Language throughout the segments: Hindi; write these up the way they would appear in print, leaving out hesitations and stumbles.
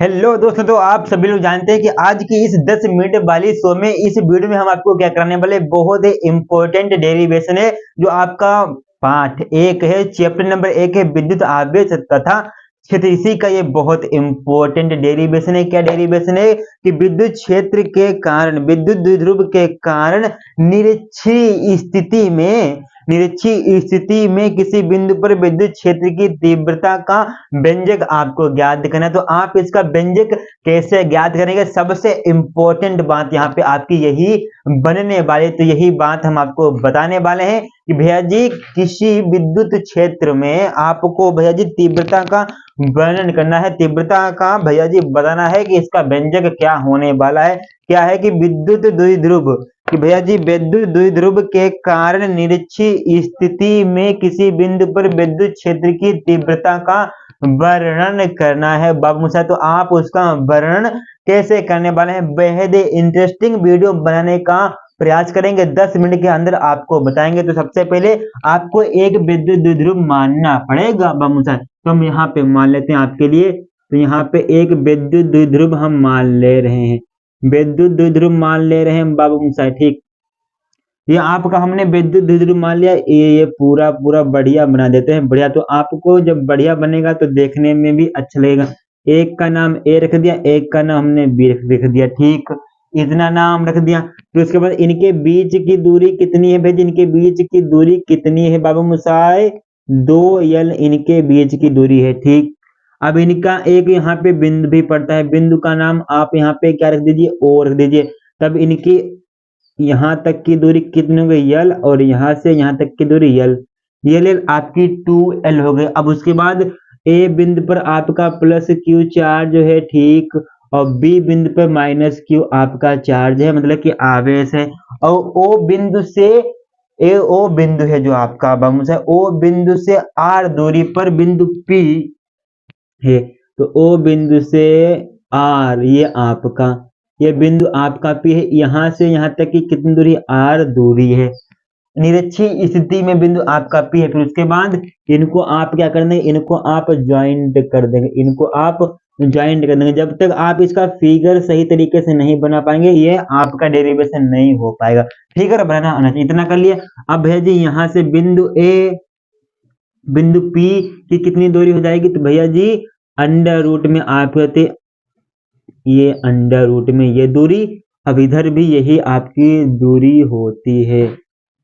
हेलो दोस्तों, तो आप सभी लोग जानते हैं कि आज की इस 10 मिनट वाली शो में इस वीडियो में हम आपको क्या कराने वाले, बहुत ही इंपॉर्टेंट डेरिवेशन है जो आपका पार्ट एक है, चैप्टर नंबर 1 है, विद्युत आवेश तथा क्षेत्र। इसी का ये बहुत इंपॉर्टेंट डेरिवेशन है। क्या डेरिवेशन है कि विद्युत क्षेत्र के कारण, विद्युत द्विध्रुव के कारण निरक्षीय स्थिति में किसी बिंदु पर विद्युत क्षेत्र की तीव्रता का व्यंजक आपको ज्ञात करना है। तो आप इसका व्यंजक कैसे ज्ञात करेंगे, सबसे इंपॉर्टेंट बात यहाँ पे आपकी यही बनने वाली। तो यही बात हम आपको बताने वाले हैं कि भैया जी किसी विद्युत क्षेत्र में आपको भैया जी तीव्रता का वर्णन करना है, तीव्रता का भैया जी बताना है कि इसका व्यंजक क्या होने वाला है। क्या है कि विद्युत द्विध्रुव, कि भैया जी विद्युत द्विध्रुव के कारण निरक्षीय स्थिति में किसी बिंदु पर विद्युत क्षेत्र की तीव्रता का वर्णन करना है बाबू साहब। तो आप उसका वर्णन कैसे करने वाले हैं, बेहद इंटरेस्टिंग वीडियो बनाने का प्रयास करेंगे, 10 मिनट के अंदर आपको बताएंगे। तो सबसे पहले आपको एक विद्युत द्विध्रुव मानना पड़ेगा बाबू साहब। तो हम यहाँ पे मान लेते हैं आपके लिए। तो यहाँ पे एक विद्युत द्विध्रुव हम मान ले रहे हैं, विद्युत द्विध्रुव मान ले रहे हैं बाबू साहब। ठीक, ये आपका हमने विद्युत द्विध्रुव मान लिया। ये पूरा पूरा बढ़िया बना देते हैं, बढ़िया। तो आपको जब बढ़िया बनेगा तो देखने में भी अच्छा लगेगा। एक का नाम ए रख दिया, एक का नाम हमने बी रख दिया। ठीक, इतना नाम रख दिया। तो उसके बाद इनके बीच की दूरी कितनी है भाई? इनके बीच की दूरी कितनी है बाबू मुसाए? 2l इनके बीच की दूरी है। ठीक, अब इनका एक यहाँ पे बिंदु भी पड़ता है, बिंदु का नाम आप यहाँ पे क्या रख दीजिए, ओ रख दीजिए। तब इनकी यहाँ तक की दूरी कितनी हो गई, यल, और यहाँ से यहाँ तक की दूरी यल। ये आपकी 2l हो गई। अब उसके बाद ए बिंदु पर आपका प्लस क्यू चार्ज है, ठीक, और बी बिंदु पर माइनस क्यू आपका चार्ज है, मतलब कि आवेश है। और ओ बिंदु से ओ बिंदु है जो आपका बम्स है, ओ बिंदु से आर दूरी पर बिंदु पी है। तो ओ बिंदु से आर, ये बिंदु आपका पी है। यहाँ से यहाँ तक की कितनी दूरी, आर दूरी है। निरक्षीय स्थिति में बिंदु आपका पी है। फिर उसके बाद इनको आप क्या कर देंगे, इनको आप ज्वाइंट कर देंगे, इनको आप ज्वाइंट कर देंगे। जब तक आप इसका फिगर सही तरीके से नहीं बना पाएंगे, ये आपका डेरिवेशन नहीं हो पाएगा। फिगर बनाना आना चाहिए, इतना कर लिया। अब भैया जी यहाँ से बिंदु ए बिंदु पी की कितनी दूरी हो जाएगी? तो भैया जी अंडर रूट में आप कहते, ये अंडर रूट में ये दूरी। अब इधर भी यही आपकी दूरी होती है,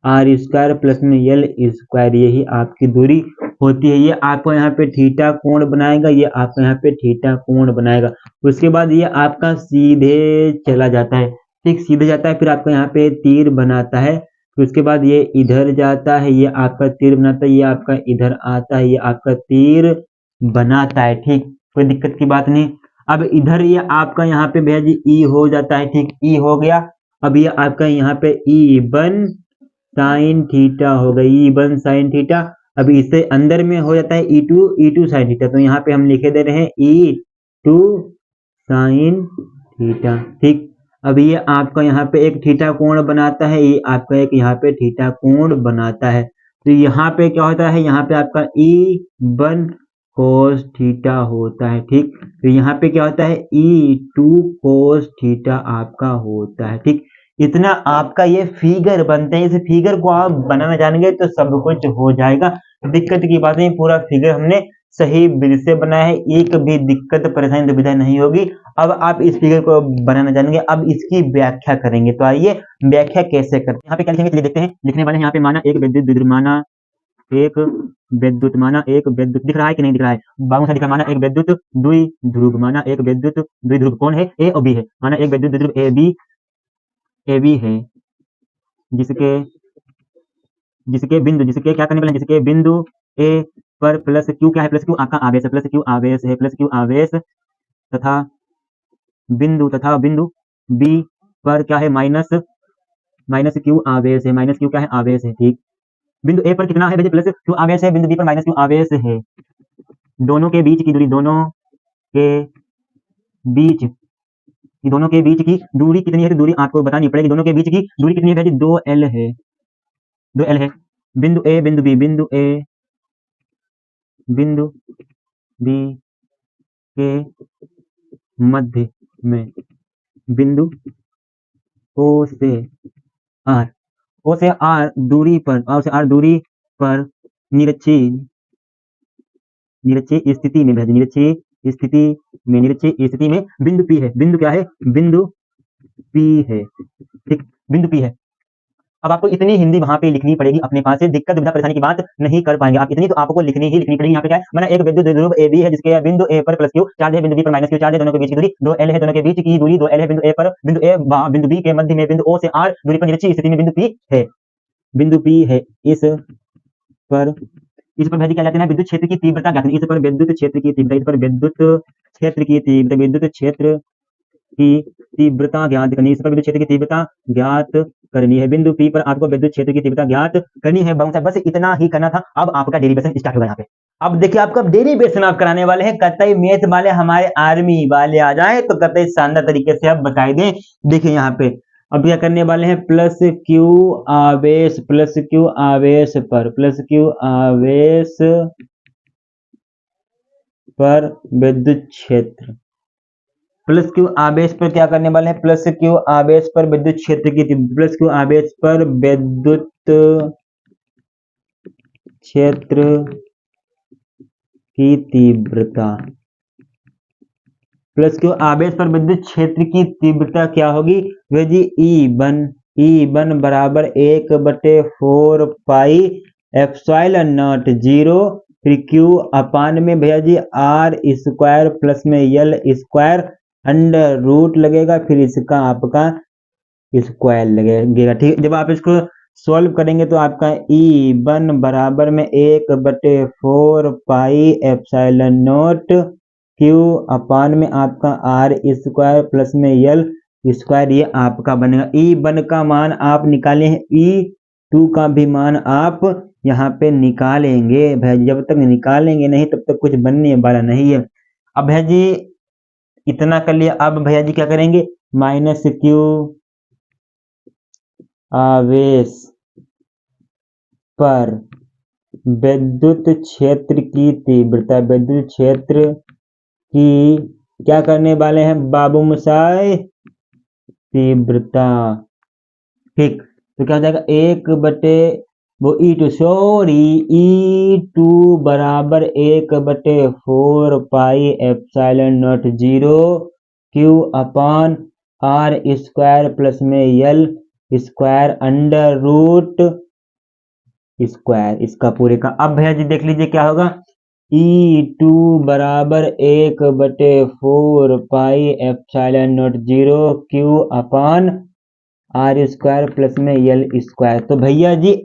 आर स्क्वायर प्लस में यल स्क्वायर, यही आपकी दूरी होती है। ये आपको यहाँ पे थीटा कोण बनाएगा, ये आपका यहाँ पे थीटा कोण बनाएगा। उसके बाद ये आपका सीधे चला जाता है, ठीक, सीधे जाता है। फिर आपका यहाँ पे तीर बनाता है। फिर उसके बाद ये इधर जाता है, ये आपका तीर बनाता है, ये आपका इधर आता है, ये आपका तीर बनाता है। ठीक, कोई दिक्कत की बात नहीं। अब इधर ये आपका यहाँ पे भैया जी ई हो जाता है, ठीक, ई हो गया। अब ये आपका यहाँ पे ई बन साइन थीटा हो गई, ई वन साइन थीटा। अब इससे अंदर में हो जाता है ई टू साइन थीटा। तो यहाँ पे हम लिखे दे रहे हैं ई टू साइन थीटा। ठीक, अब ये आपका यहाँ पे एक थीटा कोण बनाता है, ये आपका एक यहाँ पे थीटा कोण बनाता है। तो यहाँ पे क्या होता है, यहाँ पे आपका ई वन कोस थीटा होता है। ठीक, तो यहाँ पे क्या होता है, ई टू कोस थीटा आपका होता है। ठीक, इतना आपका ये फिगर बनते हैं। इस फिगर को आप बनाना जानेंगे तो सब कुछ हो जाएगा, दिक्कत की बात नहीं। पूरा फिगर हमने सही विधि से बनाया है, एक भी दिक्कत परेशानी दुविधा नहीं होगी। अब आप इस फिगर को बनाना जानेंगे, अब इसकी व्याख्या करेंगे। तो आइए व्याख्या कैसे करते हैं, यहाँ पे क्या लिखेंगे चलिए देखते हैं। लिखने वाले हैं यहाँ पे, माना एक विद्युत द्विध्रुव, माना एक विद्युत, माना एक विद्युत, दिख रहा है कि नहीं दिख रहा है बाबू साहब? दिख रहा है। माना एक विद्युत द्विध्रुव, माना एक विद्युत द्विध्रुव कौन है, ए और बी है। माना एक विद्युत द्विध्रुव ए बी है, जिसके जिसके बिंदु, जिसके क्या करने वाले हैं, जिसके बिंदु ए पर प्लस क्यू, क्या है, प्लस क्यू आपका आवेश है, प्लस क्यू आवेश है, प्लस क्यू आवेश, तथा बिंदु बी पर क्या है, माइनस माइनस क्यू आवेश है, माइनस क्यू क्या है, आवेश है। ठीक, बिंदु ए पर कितना है भैया, प्लस क्यू आवेश है, बिंदु बी पर माइनस क्यू आवेश है। दोनों के बीच की दूरी, के बीच दोनों के बीच की दूरी कितनी है? तो दूरी आपको बतानी पड़ेगी। दोनों के बीच की दूरी कितनी है भैया जी? 2l है, 2l है। बिंदु ए बिंदु बी, बिंदु ए बिंदु बी के मध्य में बिंदु ओ से आर, ओ से आर दूरी पर, ओ से आर दूरी पर निरक्षीय स्थिति में, निरक्षीय स्थिति में बिंदु पी है। बिंदु क्या है? बिंदु पी है। ठीक, बिंदु पी है। अब आपको इतनी हिंदी वहां पे लिखनी पड़ेगी अपने पास से, दिक्कत दुविधा परेशानी की बात नहीं कर पाएंगे आप, इतनी तो आपको लिखनी ही लिखनी पड़ेगी। यहाँ पे क्या है? मैंने एक विद्युत द्विध्रुव ए बी है जिसके बिंदु ए पर प्लस क्यू चार्ज है, बिंदु बी पर माइनस क्यू चार्ज है, दोनों के बीच की दूरी 2l है, दोनों के बीच की दूरी 2l है, बिंदु ए पर, बिंदु ए बिंदु बी के मध्य में बिंदु ओ से आर दूरी पर निरक्षीय स्थिति में बिंदु पी है। बिंदु पी है। इस पर भैया क्या कहते हैं? विद्युत क्षेत्र की तीव्रता ज्ञात करनी। इस पर विद्युत क्षेत्र की तीव्रता, इस पर विद्युत क्षेत्र की तीव्रता, विद्युत क्षेत्र की तीव्रता ज्ञात करनी, इस पर विद्युत क्षेत्र की तीव्रता ज्ञात करनी है। बिंदु पी पर आपको विद्युत क्षेत्र की तीव्रता ज्ञात करनी है। बस इतना ही करना था। अब आपका डेरिवेशन स्टार्ट होगा यहाँ पे। अब देखिए आपका डेरिवेशन आप कराने वाले हैं, कतई मैथ वाले हमारे आर्मी वाले आ जाए तो कतई शानदार तरीके से आप बताई दें। देखिए यहाँ पे अब क्या करने वाले हैं? प्लस क्यू आवेश पर, प्लस क्यू आवेश पर विद्युत क्षेत्र, प्लस क्यू आवेश पर क्या करने वाले हैं? प्लस क्यू आवेश पर विद्युत क्षेत्र की, प्लस क्यू आवेश पर विद्युत क्षेत्र की तीव्रता, प्लस क्यू आवेश पर विद्युत क्षेत्र की तीव्रता क्या होगी? वे जी E1 बराबर 1/4 पाई एप्सिलॉन नॉट 0, फिर क्यू अपान में भैया जी आर स्क्वायर प्लस में यल स्क्वायर अंडर रूट लगेगा, फिर इसका आपका स्क्वायर लगेगा। ठीक, जब आप इसको सॉल्व करेंगे तो आपका E1 बराबर में 1/4 पाई एप्सिलॉन नॉट क्यू अपान में आपका आर स्क्वायर प्लस में यल स्क्वायर, ये आपका बनेगा। E1 का मान आप निकाले हैं, E2 का भी मान आप यहाँ पे निकालेंगे। भाई जब तक निकालेंगे नहीं तब तक कुछ बनने वाला नहीं है। अब भैया जी इतना कर लिया। अब भैया जी क्या करेंगे? माइनस क्यू आवेश पर विद्युत क्षेत्र की तीव्रता, विद्युत क्षेत्र की क्या करने वाले हैं बाबू मसाई? तीव्रता। ठीक, तो क्या हो जाएगा? 1/E2 बराबर 1/4 pi epsilon naught 0 Q upon R square plus में यल स्क्वायर अंडर रूट स्क्वायर, इसका पूरे का। अब भैया जी देख लीजिए क्या होगा? E2 बराबर 1/4 pi epsilon naught 0 Q upon R square plus में यल स्क्वायर। तो भैया जी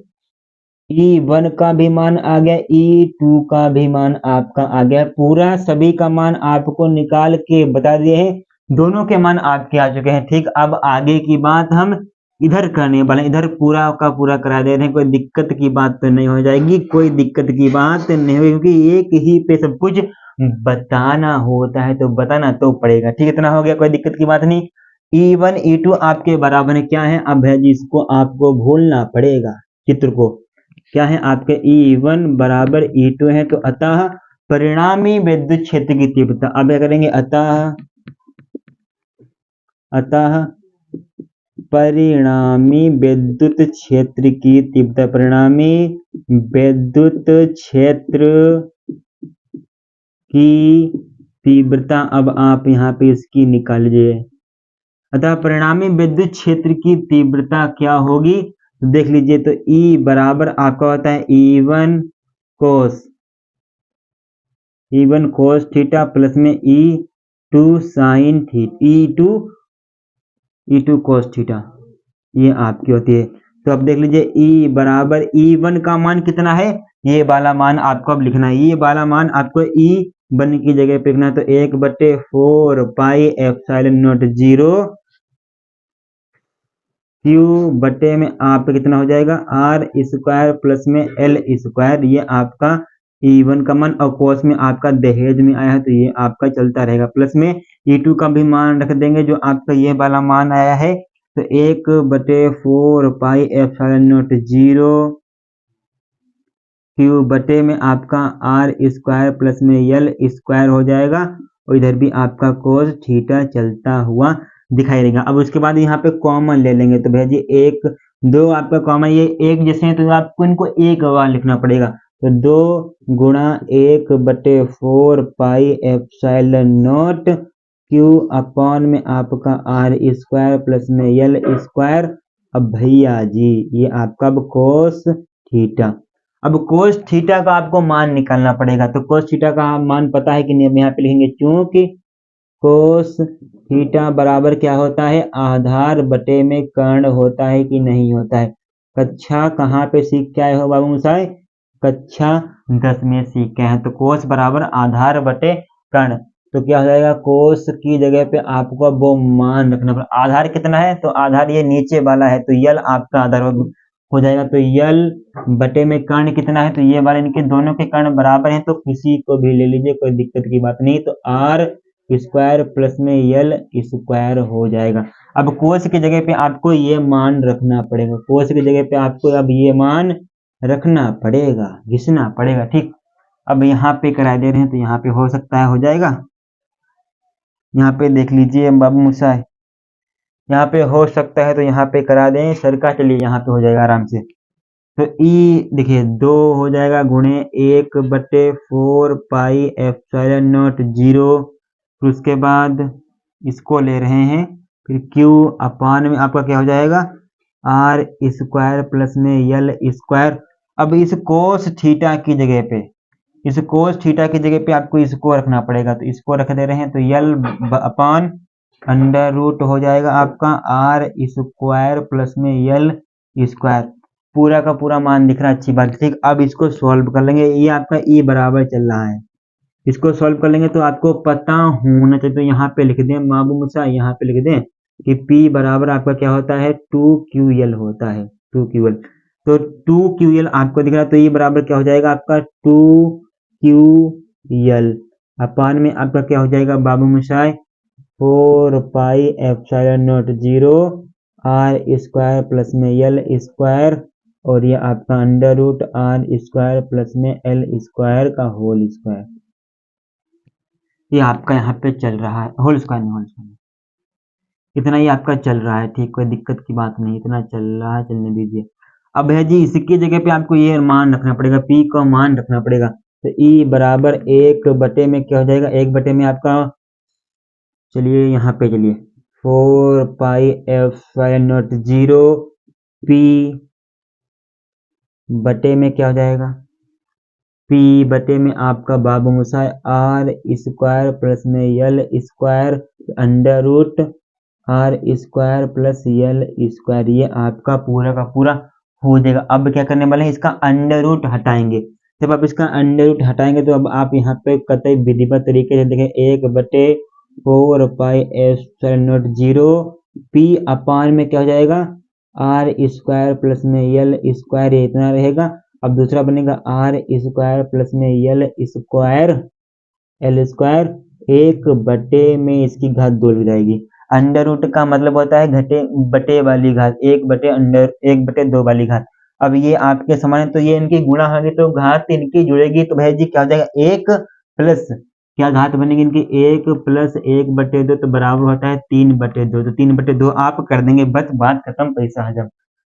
E1 का भी मान आ गया, E2 का भी मान आपका आ गया, पूरा सभी का मान आपको निकाल के बता दिए हैं, दोनों के मान आपके आ चुके हैं। ठीक, अब आगे की बात हम इधर करने वाले हैं, इधर पूरा का पूरा करा दे रहे हैं, कोई दिक्कत की बात तो नहीं हो जाएगी, कोई दिक्कत की बात नहीं होगी, क्योंकि एक ही पे सब कुछ बताना होता है तो बताना तो पड़ेगा। ठीक, इतना हो गया, कोई दिक्कत की बात नहीं। E1 E2 आपके बराबर है क्या है? अब है जी इसको आपको भूलना पड़ेगा, चित्र को क्या है आपके E1 बराबर E2 है, तो अतः परिणामी विद्युत क्षेत्र की तीव्रता, अब क्या करेंगे? अतः परिणामी विद्युत क्षेत्र की तीव्रता, परिणामी विद्युत क्षेत्र की तीव्रता अब आप यहाँ पे इसकी निकाल लीजिए। अतः परिणामी विद्युत क्षेत्र की तीव्रता क्या होगी? तो देख लीजिए, तो E बराबर आपका होता है E1 कोस थीटा प्लस में E2 sine theta, E2 cos theta, ये आपकी होती है। तो अब देख लीजिए E बराबर E1 का मान कितना है? ये वाला मान आपको अब लिखना है, ये वाला मान आपको E1 की जगह पे लिखना है, तो 1/4 पाई एप्सिलॉन नॉट 0 क्यू बटे में आपका कितना हो जाएगा? आर स्क्वायर प्लस में एल स्क्वायर, ये आपका E1 का मान, और कोस में आपका दहेज में आया है तो ये आपका चलता रहेगा, प्लस में E2 का भी मान रख देंगे जो आपका ये वाला मान आया है, तो 1/4 पाई एप्सिलॉन नॉट 0 क्यू बटे में आपका आर स्क्वायर प्लस में यल स्क्वायर हो जाएगा, और इधर भी आपका कोस थीटा चलता हुआ दिखाई देगा। अब उसके बाद यहाँ पे कॉमन ले लेंगे तो भैया जी एक दो आपका कॉमन ये एक जैसे हैं तो आपको इनको एक बार लिखना पड़ेगा। तो 2 गुणा 1/4 pi epsilon not Q upon में आपका आर स्क्वायर प्लस में एल स्क्वायर। अब भैया जी ये आपका अब कोस थीटा, अब कोस थीटा का आपको मान निकालना पड़ेगा। तो कोस थीटा का मान पता है कि नहीं, हम यहाँ पे लिखेंगे क्योंकि कोस थीटा बराबर क्या होता है, आधार बटे में कर्ण होता है कि नहीं होता है। कक्षा कहाँ पे सीख के आए हो बाबू मुसाई, कक्षा 10 में सीख के हैं। तो कोस बराबर आधार बटे कर्ण, तो क्या हो जाएगा कोस की जगह पे आपको वो मान रखना पड़ेगा। आधार कितना है, तो आधार ये नीचे वाला है तो यल आपका आधार हो जाएगा। तो यल बटे में कर्ण कितना है, तो ये वाले इनके दोनों के कर्ण बराबर हैं तो किसी को भी ले लीजिए, कोई दिक्कत की बात नहीं। तो आर स्क्वायर प्लस में यल स्क्वायर हो जाएगा। अब कोस की जगह पे आपको ये मान रखना पड़ेगा, कोस की जगह पे आपको अब ये मान रखना पड़ेगा, घिसना पड़ेगा, ठीक। अब यहाँ पे करा दे रहे हैं तो यहाँ पे हो सकता है हो जाएगा। यहाँ पे देख लीजिए बाबू मुसाई, यहाँ पे हो सकता है तो यहाँ पे करा दें सर का, चलिए यहाँ पे हो जाएगा आराम से। तो ई देखिए 2 हो जाएगा गुणे 1/4 पाई एप्सिलॉन नॉट 0, फिर उसके बाद इसको ले रहे हैं, फिर क्यू अपान में आपका क्या हो जाएगा आर स्क्वायर प्लस में यल स्क्वायर। अब इस कोस थीटा की जगह पे, इस कोस थीटा की जगह पे आपको इसको रखना पड़ेगा, तो इसको रख दे रहे हैं तो यल अपान अंडर रूट हो जाएगा आपका आर स्क्वायर प्लस में यल स्क्वायर। पूरा का पूरा मान दिख रहा है, अच्छी बात, ठीक। अब इसको सॉल्व कर लेंगे, ये आपका ई बराबर चल रहा है, इसको सॉल्व कर लेंगे तो आपको पता होना चाहिए। तो यहाँ पे लिख दें बाबू मुसा, यहाँ पे लिख दें कि P बराबर आपका क्या होता है 2QL होता है, 2QL। तो 2QL आपको दिख रहा है, तो ये बराबर क्या हो जाएगा आपका 2QL अपान में आपका क्या हो जाएगा बाबू मुसाई 4 pi epsilon naught 0 R square plus में यल स्क्वायर, और ये आपका under root R square plus में एल स्क्वायर का होल स्क्वायर। ये आपका यहाँ पे चल रहा है, होल स्क्वायर नहीं, होल स्क्वायर इतना ही आपका चल रहा है, ठीक, कोई दिक्कत की बात नहीं, इतना चल रहा है, चलने दीजिए। अब है जी इसकी जगह पे आपको ये मान रखना पड़ेगा, P का मान रखना पड़ेगा। तो E बराबर 1 में क्या हो जाएगा, 1 में आपका, चलिए यहाँ पे चलिए 4 पाई एप्सिलॉन नॉट 0 P बटे में क्या हो जाएगा, P बटे में आपका बाबू मुसाई आर स्क्वायर प्लस में यल square under root R square plus L square, ये आपका पूरा का पूरा हो जाएगा। अब क्या करने वाले हैं, इसका अंडर रूट हटाएंगे। जब आप इसका अंडर रूट हटाएंगे तो अब आप यहाँ पे कतई विधिवत तरीके से देखें 1/4 पाई एप्सिलॉन नॉट 0 P अपान में क्या हो जाएगा आर स्क्वायर प्लस में यल स्क्वायर, ये इतना रहेगा। अब दूसरा बनेगा आर स्क्वायर प्लस में यल स्क्वायर एल स्क्वायर, 1 में इसकी घात 2 लिख जाएगी। अंडर रूट का मतलब होता है घटे बटे वाली घात, 1/2 वाली घात। अब ये आपके समान है तो ये इनकी गुणा होगी तो घात इनकी जुड़ेगी, तो भाई जी क्या हो जाएगा 1 प्लस क्या घात बनेगी इनकी 1 प्लस 1/2 तो बराबर होता है 3/2, तो 3/2 आप कर देंगे, बस बात खत्म, पैसा हजम।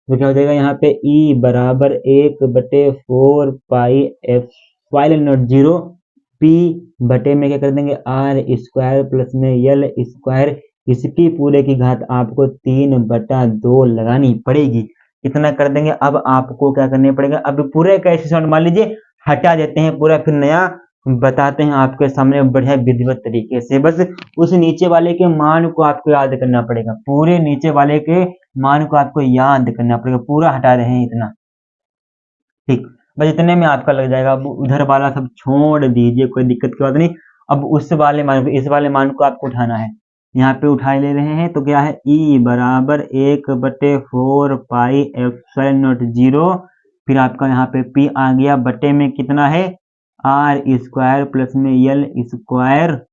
तो क्या हो जाएगा यहाँ पे E बराबर 1/4 पाई एप्सिलॉन नॉट 0 P बटे में क्या कर देंगे आर स्क्वायर प्लस में यल स्क्वायर, इसकी पूरे की घात आपको 3/2 लगानी पड़ेगी, इतना कर देंगे। अब आपको क्या करने पड़ेगा, अब पूरे का स्क्रीनशॉट मान लीजिए, हटा देते हैं पूरा, फिर नया बताते हैं आपके सामने बढ़िया विधिवत तरीके से। बस उस नीचे वाले के मान को आपको याद करना पड़ेगा, पूरे नीचे वाले के मान को आपको याद करना पड़ेगा, पूरा हटा रहे हैं इतना, ठीक। बस इतने में आपका लग जाएगा। अब उधर वाला सब छोड़ दीजिए, कोई दिक्कत की बात नहीं। अब उस वाले मान, इस वाले मान को आपको उठाना है, यहाँ पे उठा ले रहे हैं। तो क्या है E बराबर 1/4 पाई एप्सिलॉन नॉट 0, फिर आपका यहाँ पे P आ गया, बटे में कितना है आर स्क्वायर प्लस में यल स्क्वायर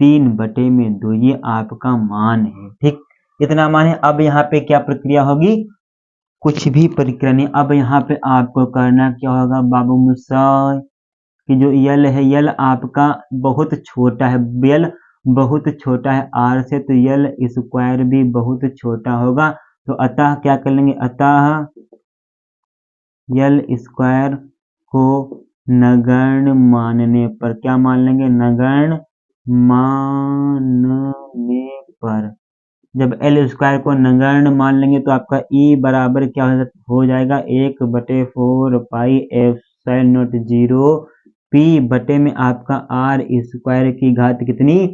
3/2, ये आपका मान है, ठीक, इतना मान है। अब यहाँ पे क्या प्रक्रिया होगी, कुछ भी प्रक्रिया नहीं। अब यहाँ पे आपको करना क्या होगा बाबू मुसाई, कि जो यल है, यल आपका बहुत छोटा है, यल बहुत छोटा है आर से, तो यल स्क्वायर भी बहुत छोटा होगा। तो अतः क्या कर लेंगे, अतः यल स्क्वायर को नगण्य मानने पर, क्या मान लेंगे, नगण्य मानने पर, जब एल स्क्वायर को नगण्य मान लेंगे तो आपका ई बराबर क्या हो जाएगा, 1/4 पाई एप्सिलॉन नॉट 0 पी बटे में आपका आर स्क्वायर की घात कितनी,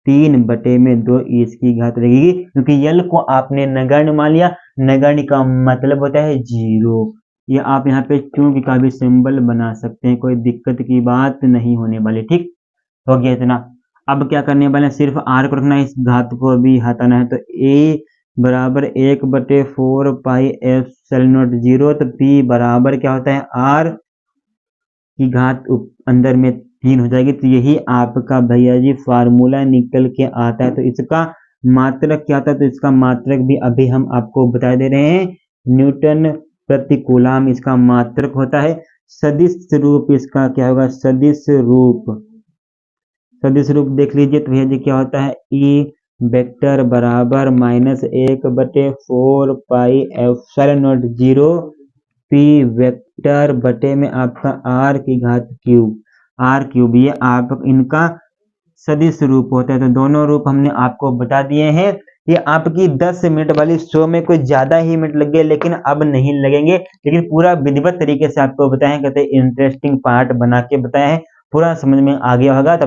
3/2 इसकी घात लगेगी, क्योंकि यल को आपने नगण्य मान लिया। नगण्य का मतलब होता है 0। ये आप यहाँ पे चूंकि का भी सिंबल बना सकते हैं, कोई दिक्कत की बात नहीं होने वाली। ठीक हो गया इतना। अब क्या करने वाले हैं, सिर्फ आर को रखना है, इस घात को भी हटाना है। तो ए बराबर 1/4 पाई एप्सिलॉन नॉट 0, तो पी बराबर क्या होता है, आर की घात अंदर में 3 हो जाएगी। तो यही आपका भैया जी फार्मूला निकल के आता है। तो इसका मात्रक क्या होता है, तो इसका मात्रक भी अभी हम आपको बता दे रहे हैं, न्यूटन प्रति कूलम इसका मात्रक होता है। सदिश रूप इसका क्या होगा, सदिश रूप देख लीजिए। तो भैया जी क्या होता है, ई वेक्टर बराबर -1/4 pi epsilon naught 0 P vector बटे में आपका आर की घात क्यूब, ये आप इनका सदिश रूप होता है। तो दोनों रूप हमने आपको बता दिए हैं। ये आपकी 10 मिनट वाली शो में कुछ ज्यादा ही मिनट लग गए, लेकिन अब नहीं लगेंगे, लेकिन पूरा विधिवत तरीके से आपको बताएं, कहते इंटरेस्टिंग पार्ट बना के बताए हैं, पूरा समझ में आ गया होगा।